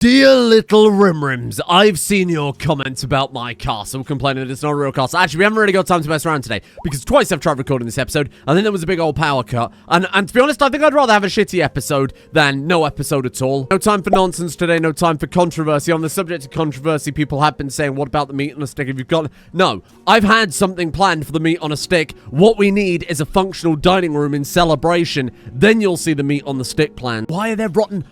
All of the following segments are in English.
Dear little Rimrims, I've seen your comments about my castle, complaining that it's not a real castle. Actually, we haven't really got time to mess around today, because twice I've tried recording this episode, and then there was a big old power cut. And to be honest, I think I'd rather have a shitty episode than no episode at all. No time for nonsense today, no time for controversy. On the subject of controversy, people have been saying, what about the meat on a stick? Have you got... No, I've had something planned for the meat on a stick. What we need is a functional dining room in Celebration. Then you'll see the meat on the stick plan. Why are there rotten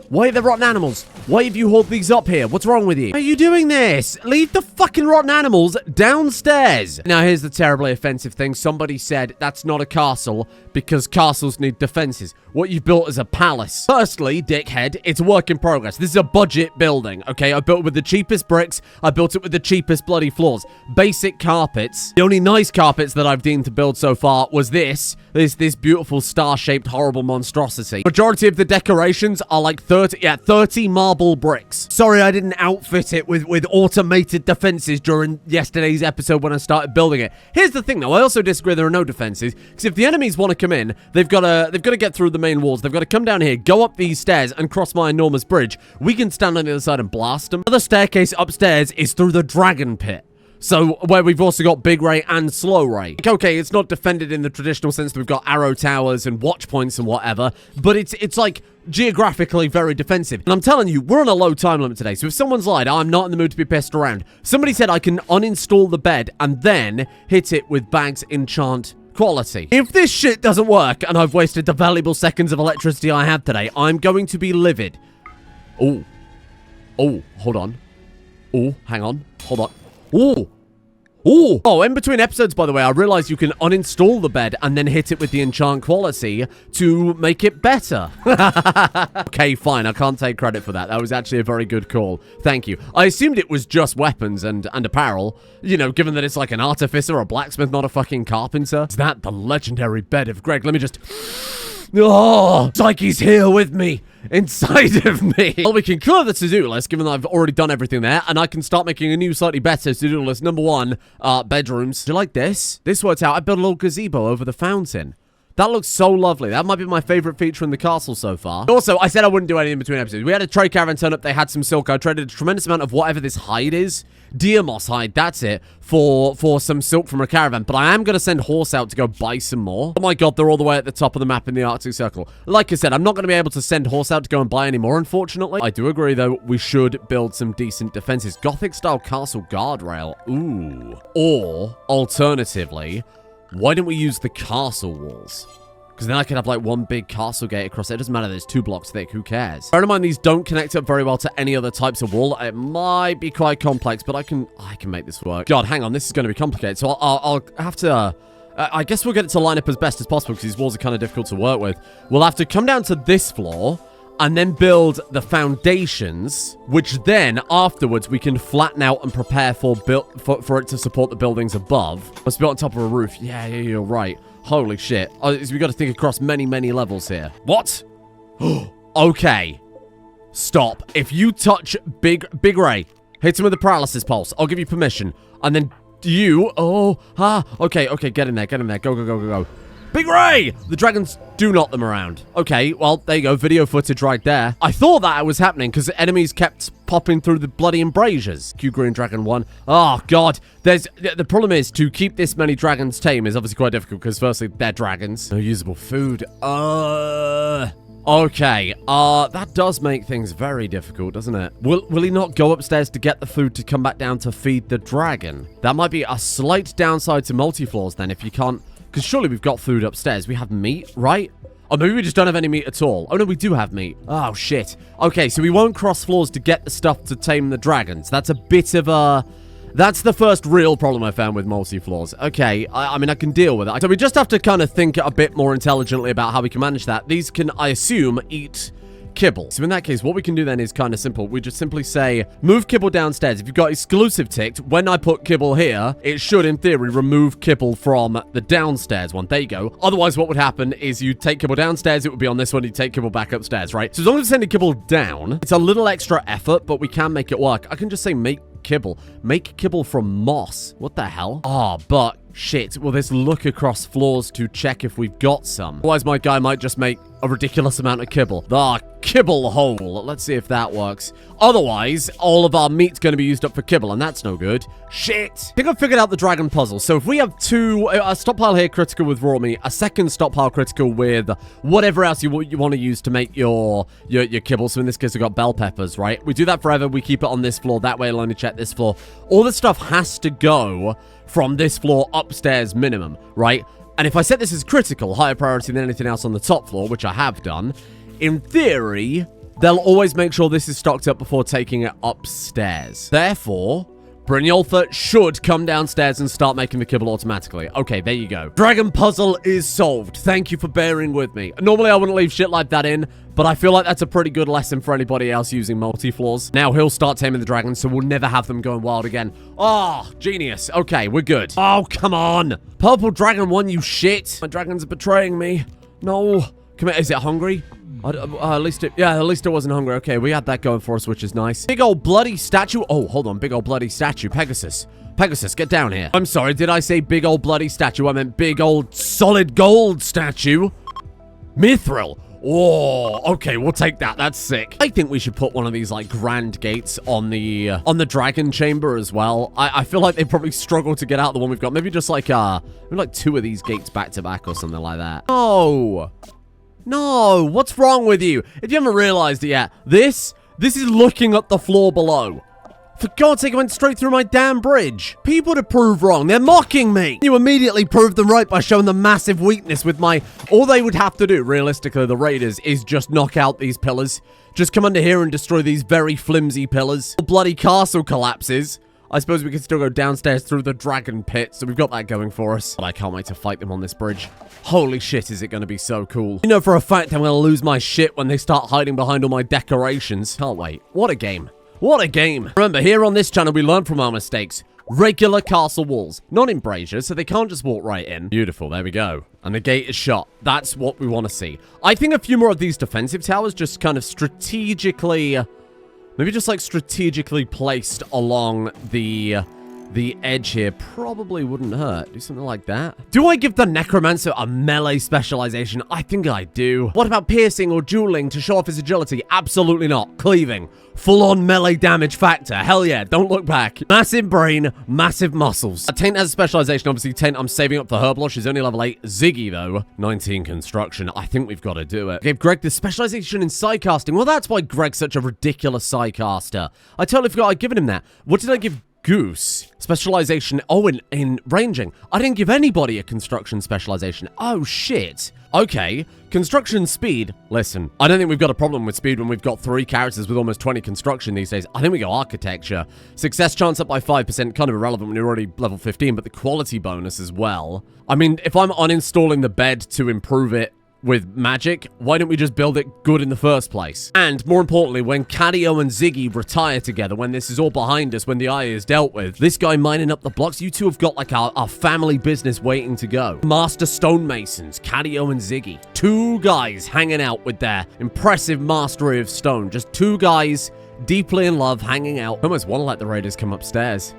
animals? Why have you hauled these up here? What's wrong with you? Why are you doing this? Leave the fucking rotten animals downstairs. Now, here's the terribly offensive thing. Somebody said that's not a castle because castles need defenses. What you've built is a palace. Firstly, dickhead, it's a work in progress. This is a budget building, okay? I built it with the cheapest bricks. I built it with the cheapest bloody floors. Basic carpets. The only nice carpets that I've deemed to build so far was this beautiful star-shaped horrible monstrosity. Majority of the decorations are like 30 marble bricks. Sorry I didn't outfit it with automated defenses during yesterday's episode when I started building it. Here's the thing though, I also disagree there are no defenses, because if the enemies want to come in, they've got to get through the main walls. They've got to come down here, go up these stairs, and cross my enormous bridge. We can stand on the other side and blast them. The other staircase upstairs is through the dragon pit. So, where we've also got Big Ray and Slow Ray. Okay, it's not defended in the traditional sense that we've got arrow towers and watch points and whatever, but it's like geographically very defensive. And I'm telling you, we're on a low time limit today, so if someone's lied, I'm not in the mood to be pissed around. Somebody said I can uninstall the bed and then hit it with Bag's enchant quality. If this shit doesn't work and I've wasted the valuable seconds of electricity I have today, I'm going to be livid. Oh, hold on. Oh, hang on. Hold on. Oh, in between episodes, by the way, I realized you can uninstall the bed and then hit it with the enchant quality to make it better. Okay, fine. I can't take credit for that. That was actually a very good call. Thank you. I assumed it was just weapons and apparel, you know, given that it's like an artificer or a blacksmith, not a fucking carpenter. Is that the legendary bed of Greg? Let me just... Oh, it's like he's here with me, inside of me. Well, we can clear the to-do list, given that I've already done everything there, and I can start making a new, slightly better to-do list. Number one, bedrooms. Do you like this? This worked out. I built a little gazebo over the fountain. That looks so lovely. That might be my favorite feature in the castle so far. Also, I said I wouldn't do anything in between episodes. We had a trade caravan turn up. They had some silk. I traded a tremendous amount of whatever this hide is. Deer moss hide, that's it, for some silk from a caravan. But I am going to send Horse out to go buy some more. Oh my god, they're all the way at the top of the map in the Arctic Circle. Like I said, I'm not going to be able to send Horse out to go and buy any more, unfortunately. I do agree, though, we should build some decent defenses. Gothic-style castle guardrail. Ooh. Or, alternatively, why don't we use the castle walls? Because then I could have, like, one big castle gate across it. It doesn't matter, there's 2 blocks thick, who cares? Bear in mind, these don't connect up very well to any other types of wall. It might be quite complex, but I can make this work. God, hang on, this is going to be complicated. So I'll have to... I guess we'll get it to line up as best as possible, because these walls are kind of difficult to work with. We'll have to come down to this floor, and then build the foundations, which then, afterwards, we can flatten out and prepare for it to support the buildings above. Must be on top of a roof. Yeah, you're right. Holy shit. Oh, we got to think across many, many levels here. What? Okay. Stop. If you touch Big Ray, hit him with the paralysis pulse. I'll give you permission. And then you... Okay, get in there. Go. Big Ray! The dragons do knock them around. Okay, well, there you go. Video footage right there. I thought that was happening because enemies kept popping through the bloody embrasures. Q Green Dragon 1. Oh, God. The problem is, to keep this many dragons tame is obviously quite difficult because, firstly, they're dragons. No usable food. Okay, that does make things very difficult, doesn't it? Will he not go upstairs to get the food to come back down to feed the dragon? That might be a slight downside to multifloors then, if you can't... Because surely we've got food upstairs. We have meat, right? Or maybe we just don't have any meat at all. Oh, no, we do have meat. Oh, shit. Okay, so we won't cross floors to get the stuff to tame the dragons. That's a bit of a... That's the first real problem I found with multi-floors. Okay, I mean, I can deal with it. So we just have to kind of think a bit more intelligently about how we can manage that. These can, I assume, eat... kibble. So in that case, what we can do then is kind of simple. We just simply say, move kibble downstairs. If you've got exclusive ticked, when I put kibble here, it should, in theory, remove kibble from the downstairs one. There you go. Otherwise, what would happen is you take kibble downstairs, it would be on this one, you take kibble back upstairs, right? So as long as we're sending kibble down, it's a little extra effort, but we can make it work. I can just say make kibble. Make kibble from moss. What the hell? But shit, will this look across floors to check if we've got some? Otherwise, my guy might just make a ridiculous amount of kibble. The kibble hole. Let's see if that works. Otherwise, all of our meat's going to be used up for kibble, and that's no good. Shit. I think I've figured out the dragon puzzle. So if we have a stockpile here critical with raw meat, a second stockpile critical with whatever else you want to use to make your kibble. So in this case, we've got bell peppers, right? We do that forever. We keep it on this floor. That way, it'll only check this floor. All the stuff has to go from this floor upstairs minimum, right? And if I set this as critical, higher priority than anything else on the top floor, which I have done, in theory, they'll always make sure this is stocked up before taking it upstairs. Therefore, Brynjolfur should come downstairs and start making the kibble automatically. Okay, there you go. Dragon puzzle is solved. Thank you for bearing with me. Normally, I wouldn't leave shit like that in, but I feel like that's a pretty good lesson for anybody else using multifloors. Now, he'll start taming the dragons, so we'll never have them going wild again. Oh, genius. Okay, we're good. Oh, come on. Purple dragon one, you shit. My dragons are betraying me. No. Come here. Is it hungry? At least it wasn't hungry. Okay, we had that going for us, which is nice. Big old bloody statue. Oh, hold on. Big old bloody statue. Pegasus. Pegasus, get down here. I'm sorry. Did I say big old bloody statue? I meant big old solid gold statue. Mithril. Oh, okay, we'll take that. That's sick. I think we should put one of these, like, grand gates on the dragon chamber as well. I feel like they probably struggle to get out the one we've got. Maybe just, like, maybe like 2 of these gates back to back or something like that. Oh. No, what's wrong with you? If you haven't realized it yet, this is looking at the floor below. For God's sake, I went straight through my damn bridge. People to prove wrong. They're mocking me. You immediately proved them right by showing the massive weakness with my... All they would have to do, realistically, the raiders, is just knock out these pillars. Just come under here and destroy these very flimsy pillars. The bloody castle collapses. I suppose we could still go downstairs through the dragon pit, so we've got that going for us. But I can't wait to fight them on this bridge. Holy shit, is it going to be so cool. You know for a fact I'm going to lose my shit when they start hiding behind all my decorations. Can't wait. What a game. What a game. Remember, here on this channel, we learn from our mistakes. Regular castle walls, not embrasures, so they can't just walk right in. Beautiful, there we go. And the gate is shut. That's what we want to see. I think a few more of these defensive towers just kind of strategically... Maybe just, like, strategically placed along the edge here probably wouldn't hurt. Do something like that. Do I give the necromancer a melee specialization? I think I do. What about piercing or dueling to show off his agility? Absolutely not. Cleaving. Full-on melee damage factor. Hell yeah, don't look back. Massive brain, massive muscles. Taint has a specialization. Obviously, Taint I'm saving up for Herblosh. She's only level 8. Ziggy, though, 19 construction. I think we've got to do it. Gave Greg the specialization in psycasting. Well, that's why Greg's such a ridiculous psycaster. I totally forgot I'd given him that. What did I give Goose? Specialization. Oh, in ranging. I didn't give anybody a construction specialization. Oh, shit. Okay. Construction speed. Listen, I don't think we've got a problem with speed when we've got 3 characters with almost 20 construction these days. I think we go architecture. Success chance up by 5%. Kind of irrelevant when you're already level 15, but the quality bonus as well. I mean, if I'm uninstalling the bed to improve it with magic, why don't we just build it good in the first place? And more importantly, when Cadio and Ziggy retire together, when this is all behind us, when the eye is dealt with, this guy mining up the blocks, you two have got like our family business waiting to go. Master stonemasons, Cadio and Ziggy. 2 guys hanging out with their impressive mastery of stone. Just 2 guys deeply in love hanging out. I almost want to let the raiders come upstairs.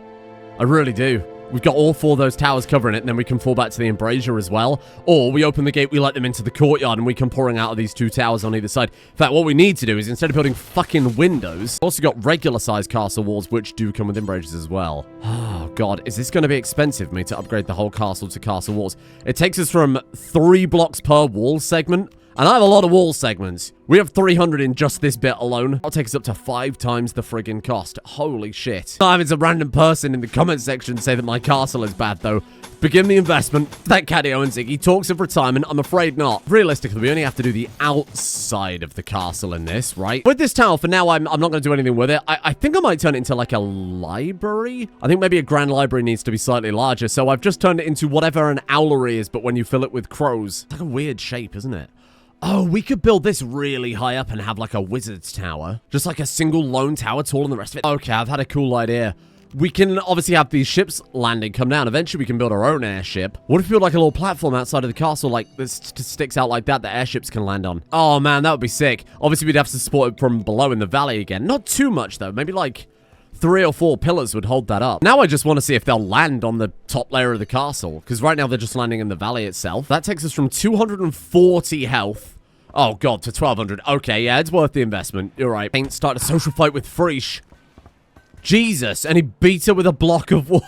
I really do. We've got all 4 of those towers covering it, and then we can fall back to the embrasure as well. Or we open the gate, we let them into the courtyard, and we come pouring out of these 2 towers on either side. In fact, what we need to do is, instead of building fucking windows, we've also got regular-sized castle walls, which do come with embrasures as well. Oh, God. Is this going to be expensive for me to upgrade the whole castle to castle walls? It takes us from 3 blocks per wall segment. And I have a lot of wall segments. We have 300 in just this bit alone. That'll take us up to 5 times the friggin' cost. Holy shit. I'm having some random person in the comment section say that my castle is bad, though. Begin the investment. That Cadio and Ziggy talks of retirement. I'm afraid not. Realistically, we only have to do the outside of the castle in this, right? With this tower, for now, I'm not going to do anything with it. I think I might turn it into like a library. I think maybe a grand library needs to be slightly larger. So I've just turned it into whatever an owlery is, but when you fill it with crows. It's like a weird shape, isn't it? Oh, we could build this really high up and have like a wizard's tower. Just like a single lone tower taller than the rest of it. Okay, I've had a cool idea. We can obviously have these ships landing, come down. Eventually, we can build our own airship. What if we build like a little platform outside of the castle, like this sticks out like that airships can land on? Oh man, that would be sick. Obviously, we'd have to support it from below in the valley again. Not too much though. Maybe like 3 or 4 pillars would hold that up. Now I just want to see if they'll land on the top layer of the castle, because right now they're just landing in the valley itself. That takes us from 240 health Oh, God, for 1,200. Okay, yeah, it's worth the investment. You're right. Taint started a social fight with Frisch. Jesus, and he beat her with a block of wood.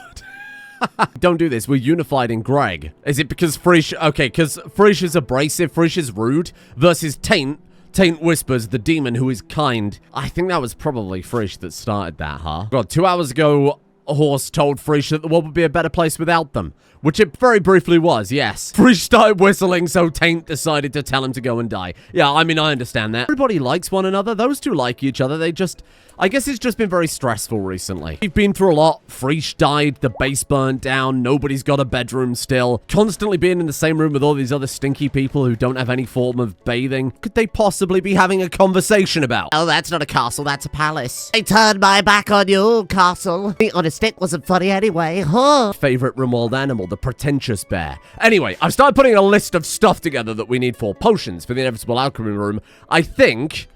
Don't do this. We're unified in Greg. Is it because Frisch... Okay, because Frisch is abrasive, Frisch is rude, versus Taint. Taint whispers, the demon who is kind. I think that was probably Frisch that started that, huh? God, 2 hours ago, a horse told Frisch that the world would be a better place without them. Which it very briefly was, yes. Frisch started whistling, so Taint decided to tell him to go and die. Yeah, I mean, I understand that. Everybody likes one another. Those two like each other. They just... I guess it's just been very stressful recently. We've been through a lot. Frisch died, the base burnt down, nobody's got a bedroom still. Constantly being in the same room with all these other stinky people who don't have any form of bathing. Could they possibly be having a conversation about? Oh, that's not a castle, that's a palace. I turned my back on you, castle. Meat on a stick wasn't funny anyway, huh? Favorite Rimworld animal, the pretentious bear. Anyway, I've started putting a list of stuff together that we need for potions for the inevitable alchemy room. I think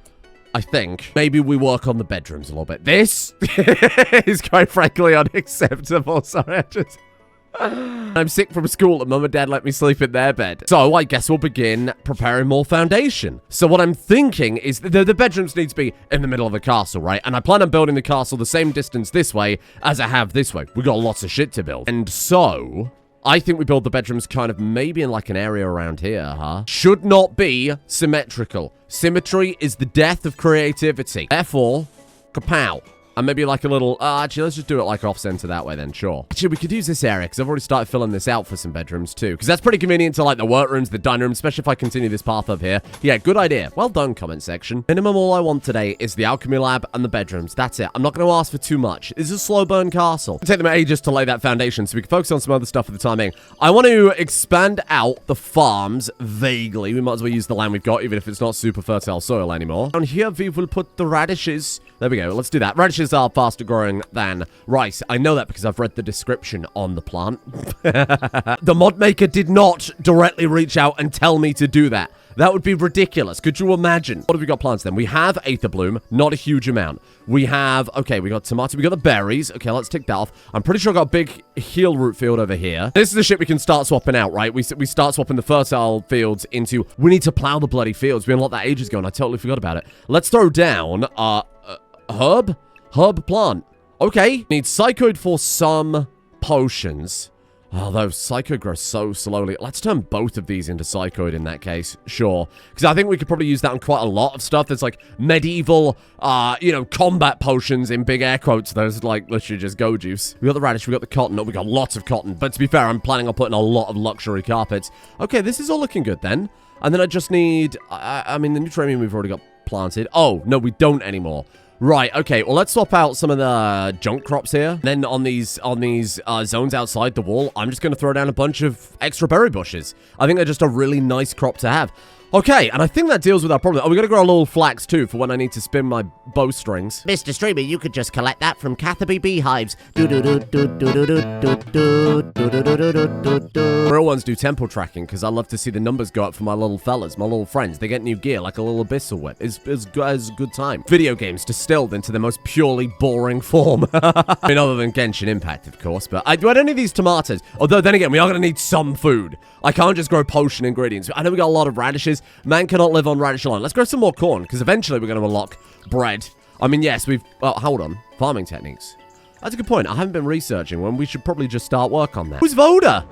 maybe we work on the bedrooms a little bit. This is quite frankly unacceptable. Sorry, I'm sick from school and mum and dad let me sleep in their bed. So I guess we'll begin preparing more foundation. So what I'm thinking is the bedrooms need to be in the middle of the castle, right? And I plan on building the castle the same distance this way as I have this way. We got lots of shit to build. And so... I think we build the bedrooms kind of maybe in like an area around here, huh? Should not be symmetrical. Symmetry is the death of creativity. Therefore, kapow. And maybe like a little... actually, let's just do it like off-center that way then, sure. Actually, we could use this area, because I've already started filling this out for some bedrooms, too. Because that's pretty convenient to, like, the workrooms, the dining room, especially if I continue this path up here. Yeah, good idea. Well done, comment section. Minimum all I want today is the alchemy lab and the bedrooms. That's it. I'm not going to ask for too much. This is a slow burn castle. It'll take them ages to lay that foundation, so we can focus on some other stuff for the time being. I want to expand out the farms vaguely. We might as well use the land we've got, even if it's not super fertile soil anymore. And here we will put the radishes. There we go. Let's do that. Radishes are faster growing than rice. I know that because I've read the description on the plant. The mod maker did not directly reach out and tell me to do that. That would be ridiculous. Could you imagine? What have we got plants then? We have Aether Bloom, not a huge amount. We have, okay, we got tomato, we got the berries. Okay, let's tick that off. I'm pretty sure I got a big heal root field over here. This is the shit we can start swapping out, right? We start swapping the fertile fields into, we need to plow the bloody fields. We unlocked that ages ago and I totally forgot about it. Let's throw down, herb plant. Okay. Need psychoid for some potions. Although psychoid grows so slowly. Let's turn both of these into psychoid in that case. Sure. Because I think we could probably use that on quite a lot of stuff. There's like medieval, you know, combat potions in big air quotes. There's like literally just go juice. We got the radish, we got the cotton. Oh, we got lots of cotton. But to be fair, I'm planning on putting a lot of luxury carpets. Okay, this is all looking good then. And then I just need, I mean, the neutronium we've already got planted. Oh, no, we don't anymore. Right, okay, well, let's swap out some of the junk crops here. Then on these zones outside the wall, I'm just going to throw down a bunch of extra berry bushes. I think they're just a really nice crop to have. Okay, and I think that deals with our problem. Oh, we got to grow a little flax, too, for when I need to spin my bowstrings. Mr. Streamer, you could just collect that from Catherby beehives. Real ones do temple tracking, because I love to see the numbers go up for my little fellas, my little friends. They get new gear, like a little abyssal whip. It's a good time. Video games distilled into the most purely boring form. I mean, other than Genshin Impact, of course, but I do any of these tomatoes. Although, then again, we are going to need some food. I can't just grow potion ingredients. I know we got a lot of radishes. Man cannot live on radish alone. Let's grow some more corn, because eventually we're going to unlock bread. I mean, yes, we've... Oh, hold on. Farming techniques. That's a good point. I haven't been researching one. We should probably just start work on that. Who's Voda?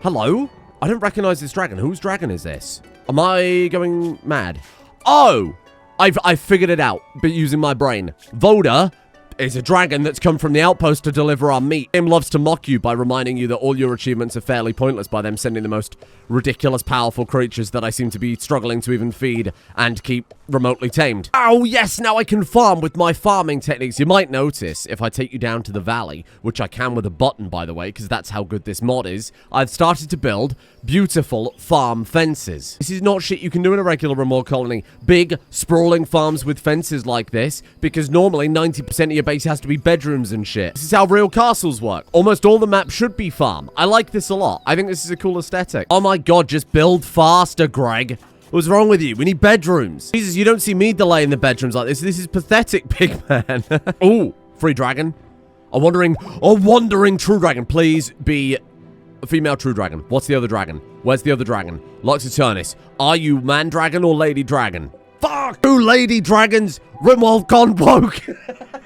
Hello? I don't recognize this dragon. Whose dragon is this? Am I going mad? Oh! I figured it out, but using my brain. Voda is a dragon that's come from the outpost to deliver our meat. Him loves to mock you by reminding you that all your achievements are fairly pointless by them sending the most ridiculous, powerful creatures that I seem to be struggling to even feed and keep remotely tamed. Oh, yes, now I can farm with my farming techniques. You might notice if I take you down to the valley, which I can with a button, by the way, because that's how good this mod is, I've started to build beautiful farm fences. This is not shit you can do in a regular remote colony. Big, sprawling farms with fences like this, because normally 90% of your base has to be bedrooms and shit. This is how real castles work. Almost all the map should be farm. I like this a lot. I think this is a cool aesthetic. Oh my god, just build faster, Greg. What's wrong with you? We need bedrooms. Jesus, you don't see me delaying the bedrooms like this. This is pathetic, big man. Ooh, free dragon. A wandering true dragon. Please be a female true dragon. What's the other dragon? Where's the other dragon? Lux Eternis. Are you man dragon or lady dragon? Fuck! 2 lady dragons! Rimworld gone broke!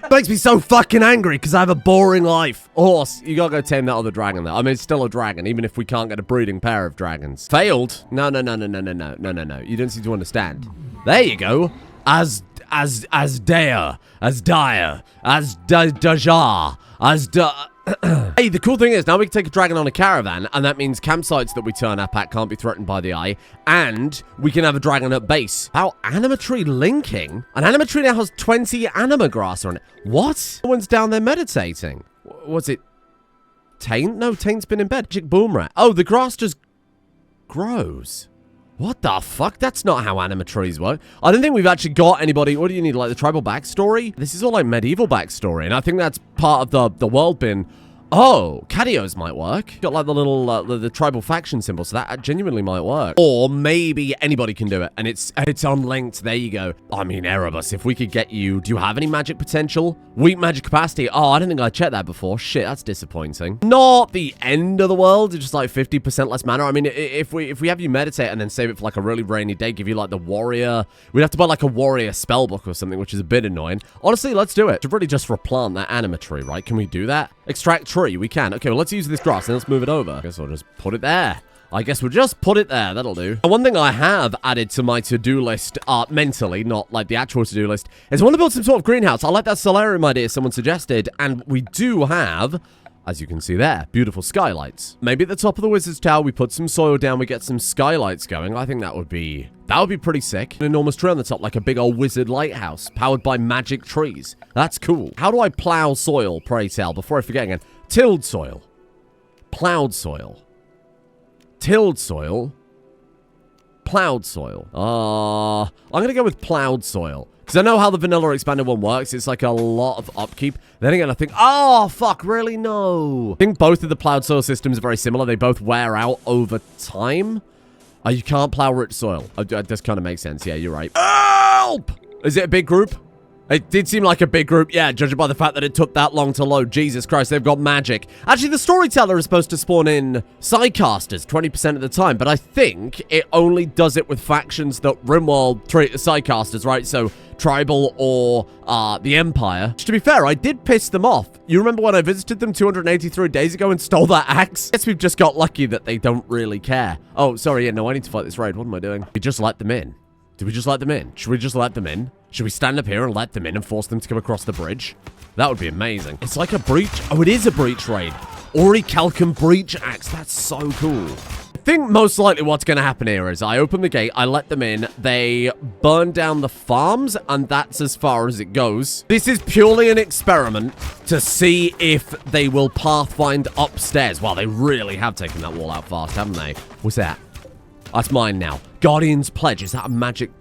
Makes me so fucking angry because I have a boring life. Horse, you gotta go tame that other dragon though. I mean, it's still a dragon, even if we can't get a breeding pair of dragons. Failed? No. You don't seem to understand. There you go. As Dajar, Hey, the cool thing is, now we can take a dragon on a caravan, and that means campsites that we turn up at can't be threatened by the eye, and we can have a dragon at base. How Anima tree linking? An Anima tree now has 20 Anima grass on it. What? Someone's down there meditating. What's it? Taint? No, Taint's been in bed. Magic boom rat. Oh, the grass just grows. What the fuck? That's not how Anima trees work. I don't think we've actually got anybody. What do you need? Like the tribal backstory? This is all like medieval backstory. And I think that's part of the world bin. Oh, Cadios might work. Got like the little, the tribal faction symbol, so that genuinely might work. Or maybe anybody can do it, and it's unlinked. There you go. I mean, Erebus, if we could get you, do you have any magic potential? Weak magic capacity. Oh, I don't think I checked that before. Shit, that's disappointing. Not the end of the world. It's just like 50% less mana. I mean, if we have you meditate and then save it for like a really rainy day, give you like the warrior. We'd have to buy like a warrior spellbook or something, which is a bit annoying. Honestly, let's do it. To really just replant that Anima tree, right? Can we do that? Extract tree. We can. Okay, well, let's use this grass and let's move it over. I guess we'll just put it there. I guess we'll just put it there. That'll do. And one thing I have added to my to-do list, mentally, not like the actual to-do list, is I want to build some sort of greenhouse. I like that solarium idea someone suggested, and we do have, as you can see there, beautiful skylights. Maybe at the top of the wizard's tower, we put some soil down, we get some skylights going. I think that would be pretty sick. An enormous tree on the top, like a big old wizard lighthouse, powered by magic trees. That's cool. How do I plow soil, pray tell, before I forget again? Tilled soil. Plowed soil. Tilled soil. Plowed soil. I'm going to go with plowed soil. Because I know how the vanilla expanded one works. It's like a lot of upkeep. Then again, I think, oh, fuck, really? No. I think both of the plowed soil systems are very similar. They both wear out over time. You can't plow rich soil. This kind of makes sense. Yeah, you're right. Help! Is it a big group? It did seem like a big group, yeah, judging by the fact that it took that long to load. Jesus Christ, they've got magic. Actually, the storyteller is supposed to spawn in sidecasters 20% of the time, but I think it only does it with factions that Rimworld treat as sidecasters, right? So, Tribal or the Empire. Which, to be fair, I did piss them off. You remember when I visited them 283 days ago and stole that axe? Guess we've just got lucky that they don't really care. Oh, sorry, yeah, no, I need to fight this raid. What am I doing? We just let them in. Did we just let them in? Should we just let them in? Should we stand up here and let them in and force them to come across the bridge? That would be amazing. It's like a breach. Oh, it is a breach raid. Ori Calcum breach axe. That's so cool. I think most likely what's going to happen here is I open the gate, I let them in, they burn down the farms, and that's as far as it goes. This is purely an experiment to see if they will pathfind upstairs. Wow, they really have taken that wall out fast, haven't they? What's that? That's mine now. Guardian's Pledge. Is that a magic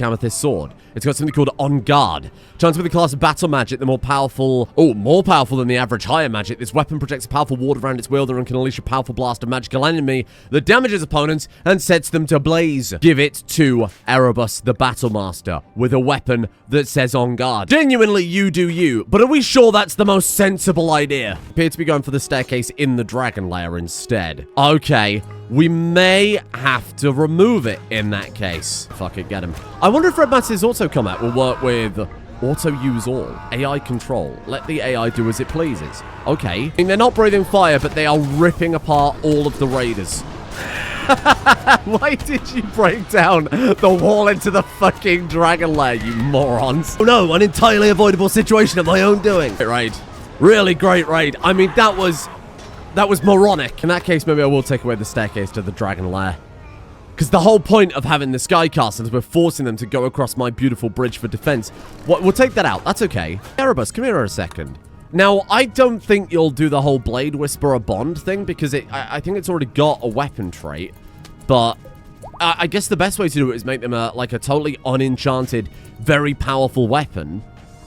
amethyst sword? It's got something called On Guard. Chance with the class of battle magic, the more powerful than the average higher magic. This weapon projects a powerful ward around its wielder and can unleash a powerful blast of magical enemy that damages opponents and sets them to blaze. Give it to Erebus the Battle Master with a weapon that says On Guard. Genuinely, you do you. But are we sure that's the most sensible idea? Appear to be going for the staircase in the dragon lair instead. Okay. We may have to remove it in that case. Fuck it, get him. I wonder if Red Mass's auto combat will work with auto use all. AI control. Let the AI do as it pleases. Okay. I mean, they're not breathing fire, but they are ripping apart all of the raiders. Why did you break down the wall into the fucking dragon lair, you morons? Oh no, an entirely avoidable situation of my own doing. Great raid. Really great raid. I mean, that was moronic. In that case, maybe I will take away the staircase to the dragon lair. Because the whole point of having the sky castles, we're forcing them to go across my beautiful bridge for defense. We'll take that out. That's okay. Erebus, come here a second. Now, I don't think you'll do the whole Blade Whisperer Bond thing, because I think it's already got a weapon trait. But I guess the best way to do it is make them like a totally unenchanted, very powerful weapon,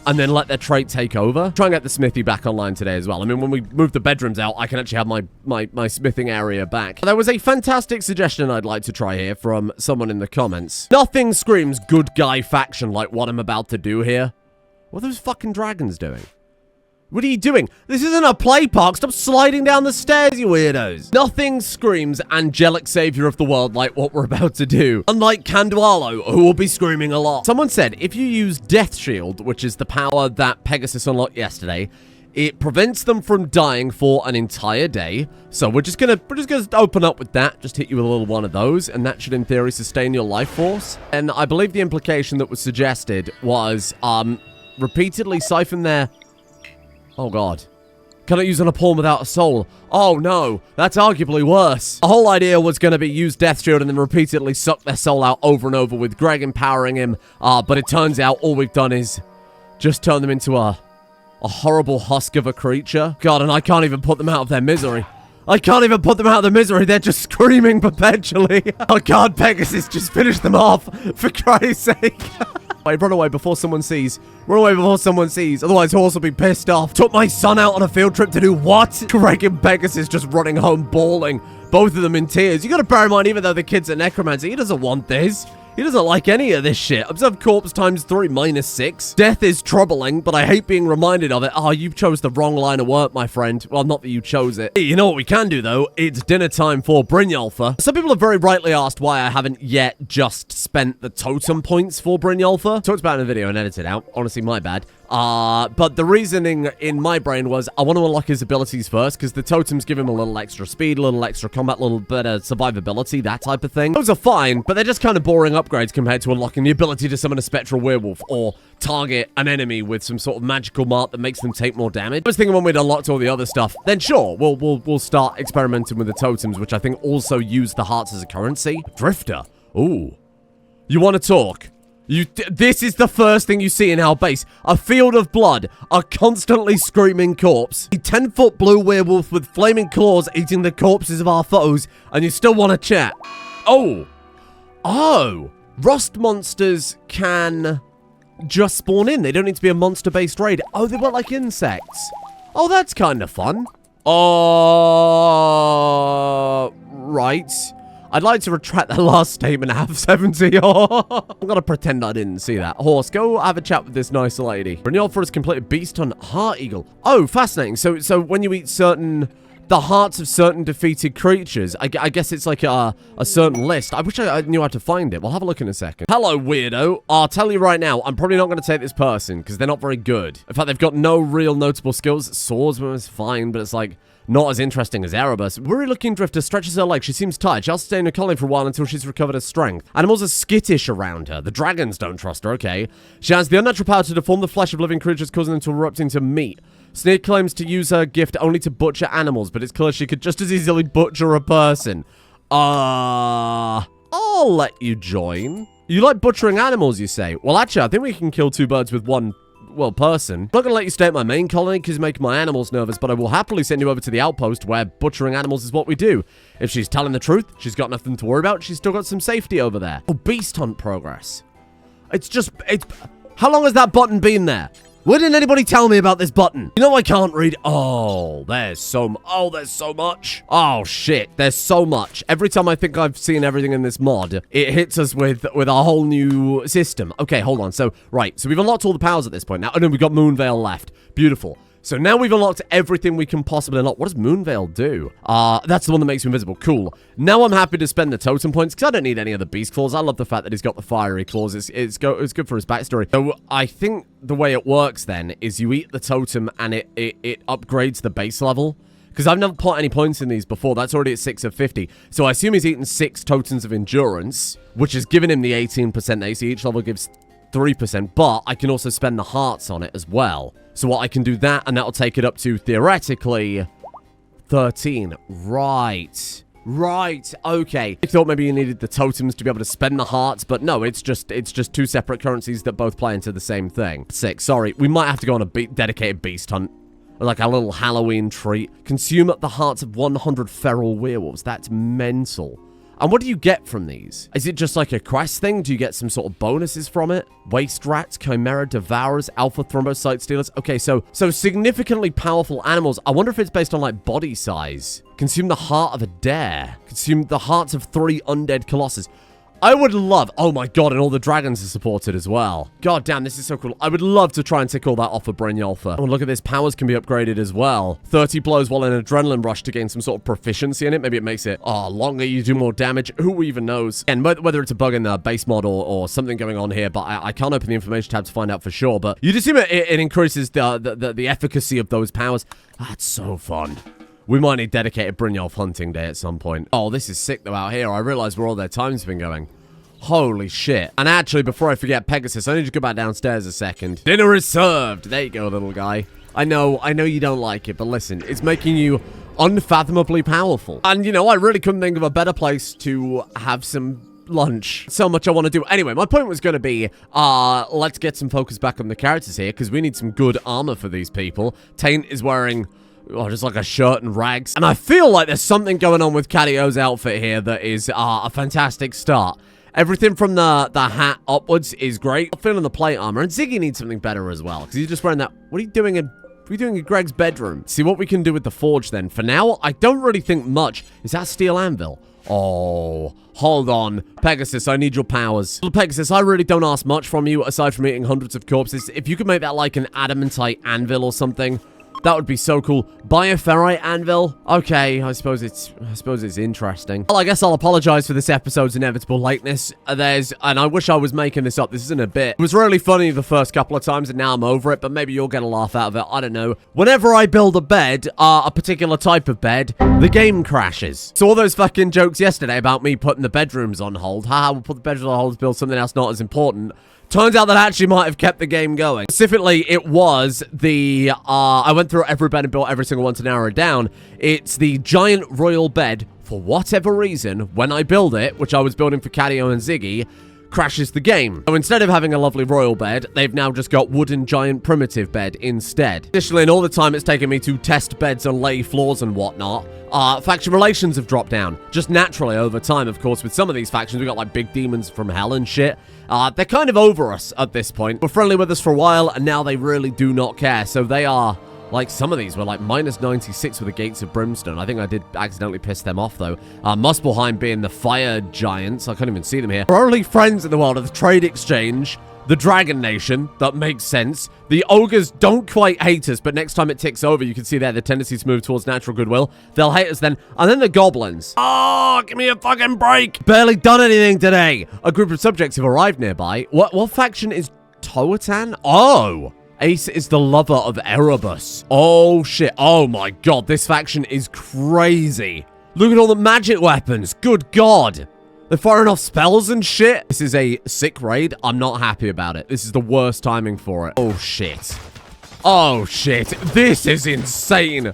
and then let their trait take over. Try and get the smithy back online today as well. I mean, when we move the bedrooms out, I can actually have my smithing area back. There was a fantastic suggestion I'd like to try here from someone in the comments. Nothing screams good guy faction like what I'm about to do here. What are those fucking dragons doing? What are you doing? This isn't a play park. Stop sliding down the stairs, you weirdos. Nothing screams angelic savior of the world like what we're about to do. Unlike Candualo, who will be screaming a lot. Someone said, if you use Death Shield, which is the power that Pegasus unlocked yesterday, it prevents them from dying for an entire day. So we're just gonna open up with that. Just hit you with a little one of those, and that should, in theory, sustain your life force. And I believe the implication that was suggested was, repeatedly siphon their... Oh, God. Cannot use on a pawn without a soul. Oh, no. That's arguably worse. The whole idea was going to be use Death Shield and then repeatedly suck their soul out over and over with Greg empowering him. But it turns out all we've done is just turn them into a horrible husk of a creature. God, and I can't even put them out of their misery. I can't even put them out of their misery. They're just screaming perpetually. Oh, God, Pegasus, just finish them off. For Christ's sake. Wait, run away before someone sees. Run away before someone sees. Otherwise, Horse will be pissed off. Took my son out on a field trip to do what? Greg and Pegasus just running home bawling. Both of them in tears. You gotta bear in mind, even though the kid's a necromancer, he doesn't want this. He doesn't like any of this shit. Observe corpse times 3 minus 6. Death is troubling, but I hate being reminded of it. Oh, you chose the wrong line of work, my friend. Well, not that you chose it. Hey, you know what we can do, though? It's dinner time for Brynjolfur. Some people have very rightly asked why I haven't yet just spent the totem points for Brynjolfur. Talked about it in a video and edited out. Honestly, my bad. But the reasoning in my brain was I want to unlock his abilities first because the totems give him a little extra speed, a little extra combat, a little better survivability, that type of thing. Those are fine, but they're just kind of boring upgrades compared to unlocking the ability to summon a spectral werewolf or target an enemy with some sort of magical mark that makes them take more damage. I was thinking when we'd unlocked all the other stuff, then sure, we'll start experimenting with the totems, which I think also use the hearts as a currency. Drifter. Ooh. You want to talk? This is the first thing you see in our base. A field of blood. A constantly screaming corpse. A 10-foot blue werewolf with flaming claws eating the corpses of our foes. And you still want to chat. Oh. Oh. Rust monsters can just spawn in. They don't need to be a monster-based raid. Oh, they work like insects. Oh, that's kind of fun. Right. I'd like to retract that last statement I have 70. I'm gonna pretend I didn't see that. Horse, go have a chat with this nice lady. Brynjolfur has completed Beast Hunt Heart Eagle. Oh, fascinating. So when you eat the hearts of certain defeated creatures, I guess it's like a certain list. I wish I knew how to find it. We'll have a look in a second. Hello, weirdo. I'll tell you right now, I'm probably not going to take this person because they're not very good. In fact, they've got no real notable skills. Swordsman is fine, but it's like not as interesting as Erebus. Weary-looking drifter stretches her legs. She seems tired. She'll stay in her colony for a while until she's recovered her strength. Animals are skittish around her. The dragons don't trust her, okay? She has the unnatural power to deform the flesh of living creatures, causing them to erupt into meat. Sneer claims to use her gift only to butcher animals, but it's clear she could just as easily butcher a person. I'll let you join. You like butchering animals, you say? Well, actually, I think we can kill 2 birds with one... well, person. I'm not going to let you stay at my main colony because you make my animals nervous, but I will happily send you over to the outpost where butchering animals is what we do. If she's telling the truth, she's got nothing to worry about. She's still got some safety over there. Oh, Beast Hunt progress. How long has that button been there? Why didn't anybody tell me about this button? You know I can't read. Oh, there's so much. Oh, shit. There's so much. Every time I think I've seen everything in this mod, it hits us with a whole new system. Okay, hold on. So we've unlocked all the powers at this point. Now, oh no, we've got Moonveil left. Beautiful. So now we've unlocked everything we can possibly unlock. What does Moonveil do? That's the one that makes you invisible. Cool. Now I'm happy to spend the totem points because I don't need any of the beast claws. I love the fact that he's got the fiery claws. It's good for his backstory. So I think the way it works then is you eat the totem and it upgrades the base level. Because I've never put any points in these before. That's already at 6 of 50. So I assume he's eaten 6 totems of endurance, which has given him the 18% AC. Each level gives 3%, but I can also spend the hearts on it as well. So what I can do that, and that'll take it up to, theoretically, 13. Right, okay. I thought maybe you needed the totems to be able to spend the hearts, but no, it's just 2 separate currencies that both play into the same thing. 6, sorry. We might have to go on a dedicated beast hunt. Like a little Halloween treat. Consume the hearts of 100 feral werewolves. That's mental. And what do you get from these? Is it just like a quest thing? Do you get some sort of bonuses from it? Waste rats, chimera devourers, alpha thrombocyte stealers. Okay, so significantly powerful animals. I wonder if it's based on like body size. Consume the heart of a dare. Consume the hearts of 3 undead colossus. I would love... Oh my god, and all the dragons are supported as well. God damn, this is so cool. I would love to try and tick all that off of Brynjolfur. Oh, look at this. Powers can be upgraded as well. 30 blows while in adrenaline rush to gain some sort of proficiency in it. Maybe it makes it, longer, you do more damage. Who even knows? And whether it's a bug in the base mod or something going on here, but I can't open the information tab to find out for sure. But you just assume it increases the efficacy of those powers. That's so fun. We might need dedicated Brynjolf hunting day at some point. Oh, this is sick though out here. I realize where all their time's been going. Holy shit. And actually, before I forget Pegasus, I need to go back downstairs a second. Dinner is served. There you go, little guy. I know you don't like it, but listen, it's making you unfathomably powerful. And, you know, I really couldn't think of a better place to have some lunch. So much I want to do. Anyway, my point was going to be, let's get some focus back on the characters here, because we need some good armor for these people. Taint is wearing... oh, just like a shirt and rags. And I feel like there's something going on with Cadio's outfit here that is a fantastic start. Everything from the hat upwards is great. I'm feeling the plate armor. And Ziggy needs something better as well. Because he's just wearing that... What are you doing in Greg's bedroom? See what we can do with the forge then. For now, I don't really think much. Is that steel anvil? Oh, hold on. Pegasus, I need your powers. Pegasus, I really don't ask much from you aside from eating hundreds of corpses. If you could make that like an adamantite anvil or something... that would be so cool. Bioferrite anvil? Okay, I suppose it's interesting. Well, I guess I'll apologize for this episode's inevitable lateness. And I wish I was making this up. This isn't a bit. It was really funny the first couple of times, and now I'm over it, but maybe you'll get a laugh out of it. I don't know. Whenever I build a bed, a particular type of bed, the game crashes. So all those fucking jokes yesterday about me putting the bedrooms on hold. Haha, we'll put the bedrooms on hold to build something else not as important. Turns out that actually might have kept the game going. Specifically, it was the, I went through every bed and built every single one to narrow it down. It's the giant royal bed, for whatever reason, when I build it, which I was building for Cadio and Ziggy, crashes the game. So instead of having a lovely royal bed, they've now just got wooden giant primitive bed instead. Additionally, in all the time it's taken me to test beds and lay floors and whatnot, faction relations have dropped down. Just naturally over time, of course, with some of these factions. We got like big demons from hell and shit. They're kind of over us at this point. We're friendly with us for a while, and now they really do not care. So they are... like, some of these were, like, minus 96 with the Gates of Brimstone. I think I did accidentally piss them off, though. Muspelheim being the fire giants. I can't even see them here. Our only friends in the world are the Trade Exchange, the Dragon Nation. That makes sense. The Ogres don't quite hate us, but next time it ticks over, you can see there the tendency to move towards natural goodwill. They'll hate us then. And then the Goblins. Oh, give me a fucking break. Barely done anything today. A group of subjects have arrived nearby. What faction is Toatan? Oh. Ace is the lover of Erebus. Oh, shit. Oh, my God. This faction is crazy. Look at all the magic weapons. Good God. They're firing off spells and shit. This is a sick raid. I'm not happy about it. This is the worst timing for it. Oh, shit. Oh, shit. This is insane.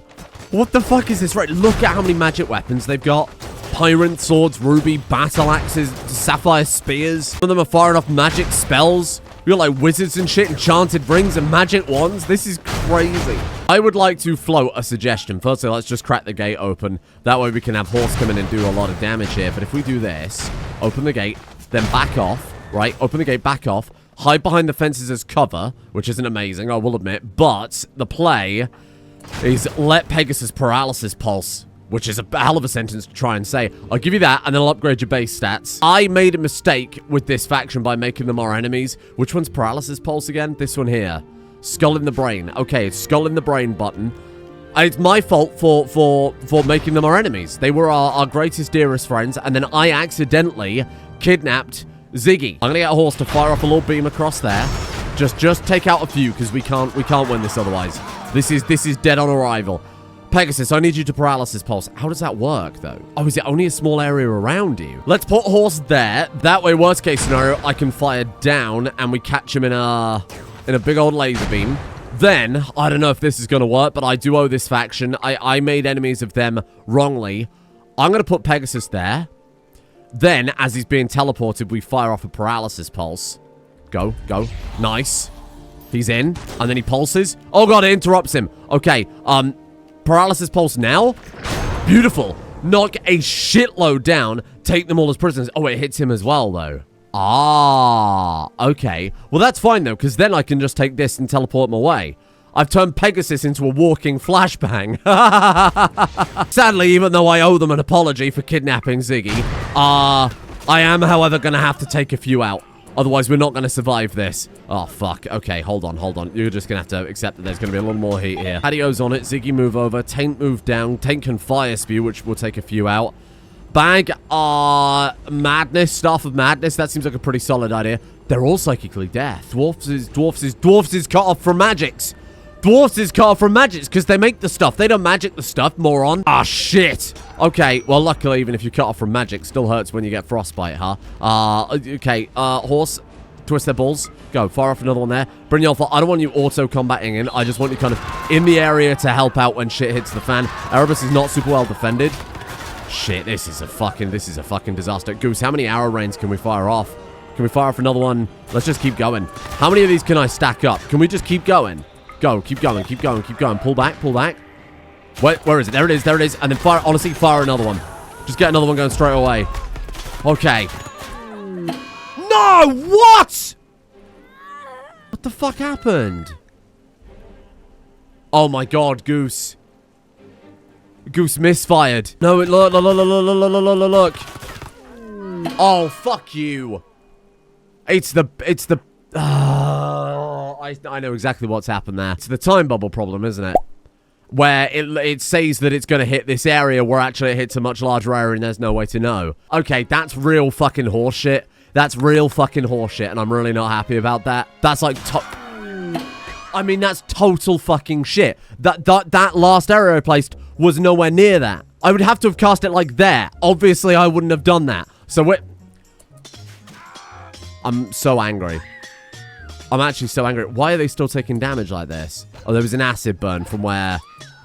What the fuck is this raid? Look at how many magic weapons they've got. Tyrant swords, ruby, battle axes, sapphire spears. Some of them are firing off magic spells. We got like wizards and shit, enchanted rings and magic wands. This is crazy. I would like to float a suggestion. Firstly, let's just crack the gate open. That way we can have horse come in and do a lot of damage here. But if we do this, open the gate, then back off, right? Open the gate, back off, hide behind the fences as cover, which isn't amazing, I will admit. But the play is let Pegasus paralysis pulse, which is a hell of a sentence to try and say. I'll give you that, and then I'll upgrade your base stats. I made a mistake with this faction by making them our enemies. Which one's Paralysis Pulse again? This one here. Skull in the Brain. Okay, it's Skull in the Brain button. It's my fault for making them our enemies. They were our greatest, dearest friends, and then I accidentally kidnapped Ziggy. I'm gonna get a horse to fire off a little beam across there. Just take out a few, because we can't win this otherwise. This is dead on arrival. Pegasus, I need you to paralysis pulse. How does that work, though? Oh, is it only a small area around you? Let's put horse there. That way, worst case scenario, I can fire down and we catch him in a big old laser beam. Then, I don't know if this is going to work, but I do owe this faction. I made enemies of them wrongly. I'm going to put Pegasus there. Then, as he's being teleported, we fire off a paralysis pulse. Go. Nice. He's in. And then he pulses. Oh, God, it interrupts him. Okay, paralysis pulse now. Beautiful. Knock a shitload down. Take them all as prisoners. Oh, it hits him as well, though. Ah, okay. Well, that's fine, though, because then I can just take this and teleport him away. I've turned Pegasus into a walking flashbang. Sadly, even though I owe them an apology for kidnapping Ziggy, I am, however, going to have to take a few out. Otherwise, we're not going to survive this. Oh, fuck. Okay, hold on. You're just going to have to accept that there's going to be a little more heat here. Patio's on it. Ziggy move over. Taint move down. Taint can fire spew, which will take a few out. Bag, madness. Staff of madness. That seems like a pretty solid idea. They're all psychically deaf. Dwarfs is cut off from magics. Dwarfs is cut off from magics because they make the stuff. They don't magic the stuff, moron. Ah, shit. Okay, well, luckily, even if you cut off from magic, still hurts when you get frostbite, huh? Okay, horse, twist their balls. Go, fire off another one there. Bring your I don't want you auto-combating in. I just want you kind of in the area to help out when shit hits the fan. Erebus is not super well defended. Shit, this is a fucking disaster. Goose, how many arrow rains can we fire off? Can we fire off another one? Let's just keep going. How many of these can I stack up? Can we just keep going? Go, keep going. Pull back. Where is it? There it is. And then fire, honestly, fire another one. Just get another one going straight away. Okay. No! What? What the fuck happened? Oh my god, Goose. Goose misfired. No, look. Oh, fuck you. It's the I know exactly what's happened there. It's the time bubble problem, isn't it? Where it says that it's going to hit this area where actually it hits a much larger area and there's no way to know. Okay, that's real fucking horseshit. That's real fucking horseshit, and I'm really not happy about that. That's like I mean, that's total fucking shit. That last area I placed was nowhere near that. I would have to have cast it like there. Obviously, I wouldn't have done that. So I'm so angry. I'm actually so angry. Why are they still taking damage like this? Oh, there was an acid burn from where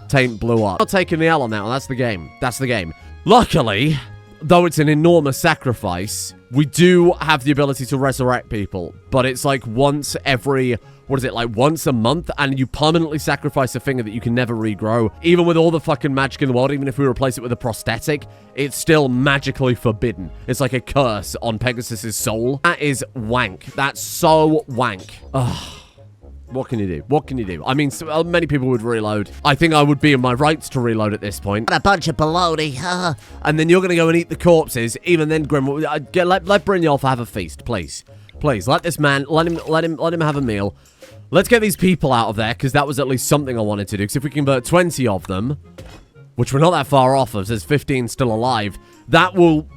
Taint blew up. Not taking the L on that one. That's the game. That's the game. Luckily, though it's an enormous sacrifice, we do have the ability to resurrect people. But it's like once every... What is it, like once a month? And you permanently sacrifice a finger that you can never regrow. Even with all the fucking magic in the world, even if we replace it with a prosthetic, it's still magically forbidden. It's like a curse on Pegasus's soul. That is wank. That's so wank. Ugh. What can you do? What can you do? I mean, many people would reload. I think I would be in my rights to reload at this point. What a bunch of baloney. And then you're going to go and eat the corpses. Even then, Grim, let Brynjolf have a feast, please. Please, let this man, let him have a meal. Let's get these people out of there, because that was at least something I wanted to do. Because if we convert 20 of them, which we're not that far off of, there's 15 still alive, that will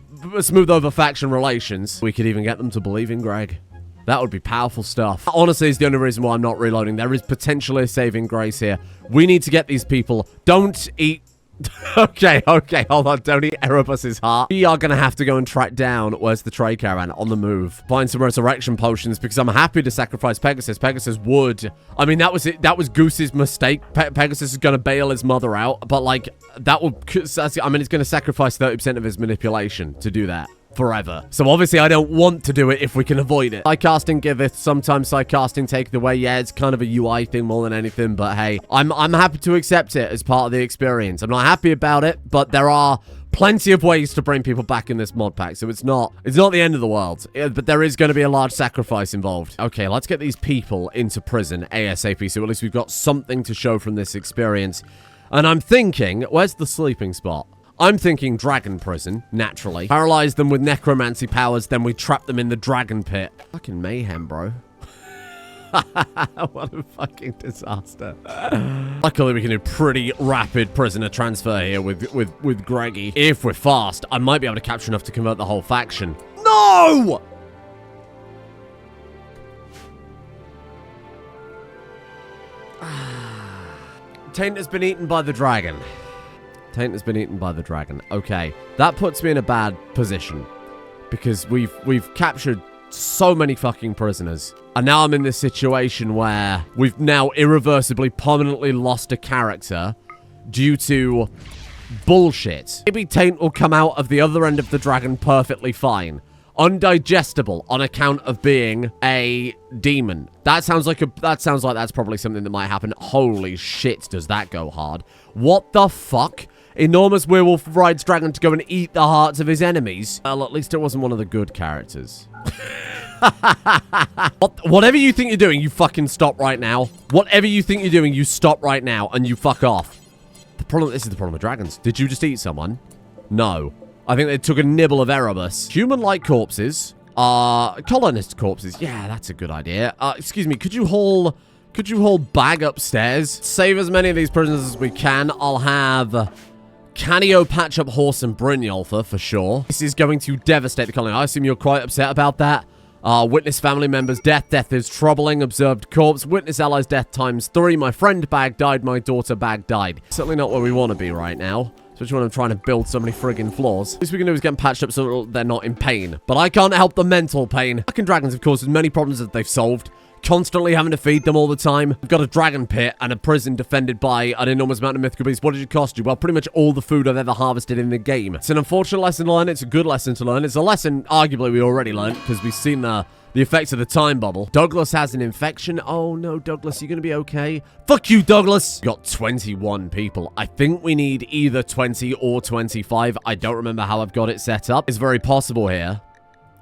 smooth over faction relations. We could even get them to believe in Greg. That would be powerful stuff. Honestly, it's the only reason why I'm not reloading. There is potentially a saving grace here. We need to get these people. Don't eat... Okay, hold on. Don't eat Erebus's heart. We are going to have to go and track down where's the trade caravan on the move. Find some resurrection potions because I'm happy to sacrifice Pegasus. Pegasus would. I mean, that was it. That was Goose's mistake. Pegasus is going to bail his mother out. But, like, that will... I mean, it's going to sacrifice 30% of his manipulation to do that. Forever. So obviously I don't want to do it if we can avoid it. Psycasting giveth, sometimes psycasting taketh away. Yeah, it's kind of a UI thing more than anything, but hey, I'm happy to accept it as part of the experience. I'm not happy about it, but there are plenty of ways to bring people back in this mod pack, so it's not the end of the world. But there is going to be a large sacrifice involved. Okay, let's get these people into prison ASAP, so at least we've got something to show from this experience. And I'm thinking, where's the sleeping spot? I'm thinking dragon prison, naturally. Paralyze them with necromancy powers, then we trap them in the dragon pit. Fucking mayhem, bro. What a fucking disaster. Luckily, we can do pretty rapid prisoner transfer here with Greggy. If we're fast, I might be able to capture enough to convert the whole faction. No! Taint has been eaten by the dragon. Taint has been eaten by the dragon. Okay, that puts me in a bad position because we've captured so many fucking prisoners. And now I'm in this situation where we've now irreversibly, permanently lost a character due to bullshit. Maybe Taint will come out of the other end of the dragon perfectly fine. Undigestible on account of being a demon. That sounds like that's probably something that might happen. Holy shit, does that go hard. What the fuck? Enormous werewolf rides dragon to go and eat the hearts of his enemies. Well, at least it wasn't one of the good characters. Whatever you think you're doing, you fucking stop right now. Whatever you think you're doing, you stop right now and you fuck off. This is the problem with dragons. Did you just eat someone? No. I think they took a nibble of Erebus. Human-like corpses. Colonist corpses. Yeah, that's a good idea. Excuse me, could you haul bag upstairs? Save as many of these prisoners as we can. I'll have Canio patch up Horse and Brynjolfur for sure. This is going to devastate the colony. I assume you're quite upset about that. Witness family members' death. Death is troubling. Observed corpse. Witness allies' death ×3. My friend bag died. My daughter bag died. Certainly not where we want to be right now. Especially when I'm trying to build so many friggin' floors. At least we can do is get them patched up so they're not in pain. But I can't help the mental pain. Fucking dragons have caused as many problems as they've solved. Constantly having to feed them all the time. We've got a dragon pit and a prison defended by an enormous amount of mythical beasts. What did it cost you? Well, pretty much all the food I've ever harvested in the game. It's an unfortunate lesson to learn. It's a good lesson to learn. It's a lesson, arguably, we already learned because we've seen the effects of the time bubble. Douglas has an infection. Oh, no, Douglas, you gonna be okay? Fuck you, Douglas! Got 21 people. I think we need either 20 or 25. I don't remember how I've got it set up. It's very possible here.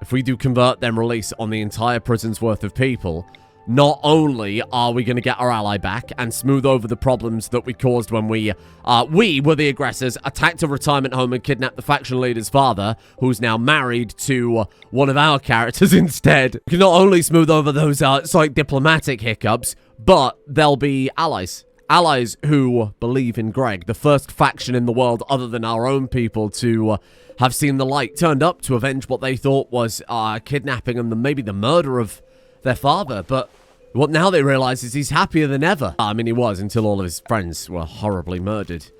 If we do convert then release on the entire prison's worth of people, not only are we going to get our ally back and smooth over the problems that we caused when we were the aggressors, attacked a retirement home and kidnapped the faction leader's father, who's now married to one of our characters instead. We can not only smooth over those slight diplomatic hiccups, but they'll be allies. Allies who believe in Greg, the first faction in the world other than our own people to have seen the light, turned up to avenge what they thought was kidnapping and maybe the murder of their father, but what now they realize is he's happier than ever. I mean, he was until all of his friends were horribly murdered.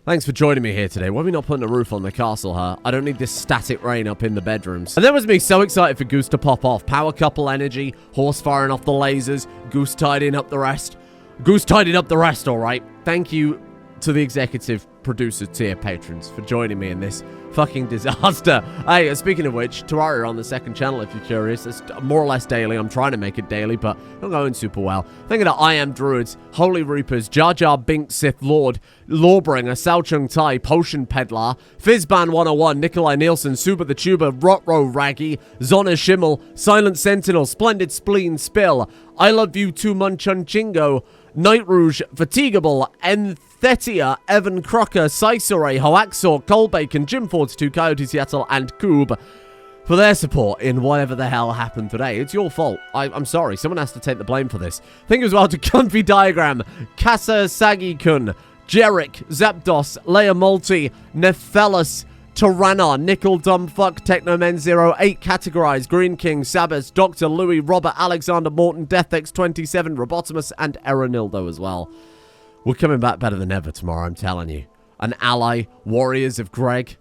Thanks for joining me here today. Why are we not putting a roof on the castle, huh? I don't need this static rain up in the bedrooms. And that was me so excited for Goose to pop off. Power couple energy, horse firing off the lasers, Goose tidying up the rest. Goose tidied up the rest, all right. Thank you to the executive producer tier patrons for joining me in this fucking disaster. Hey, speaking of which, Terraria on the second channel if you're curious. It's more or less daily. I'm trying to make it daily, but not going super well. Thinking of I Am Druids, Holy Reapers, Jar Jar Binks Sith Lord, Lawbringer, Sao Chung Tai, Potion Peddler, Fizzban 101, Nikolai Nielsen, Super the Tuber, Rotro Raggy, Zona Schimmel, Silent Sentinel, Splendid Spleen Spill, I Love You Too Munchun Chingo, Night Rouge, Fatigable, Enthetia, Evan Crocker, Sisore, Hoaxor, Colbacon, Jim 42, Coyote Seattle, and Coob for their support in whatever the hell happened today. It's your fault. I'm sorry. Someone has to take the blame for this. Thank you as well to Comfy Diagram, Kasa Sagi-kun, Jerick, Zapdos, Leia Multi, Nephelus, Tyranna, Nickel Dumbfuck, Technomen08, Categorize, Green King, Sabas, Dr. Louis, Robert, Alexander Morton, DeathX27, Robotimus, and Eronildo as well. We're coming back better than ever tomorrow, I'm telling you. An ally, warriors of Greg.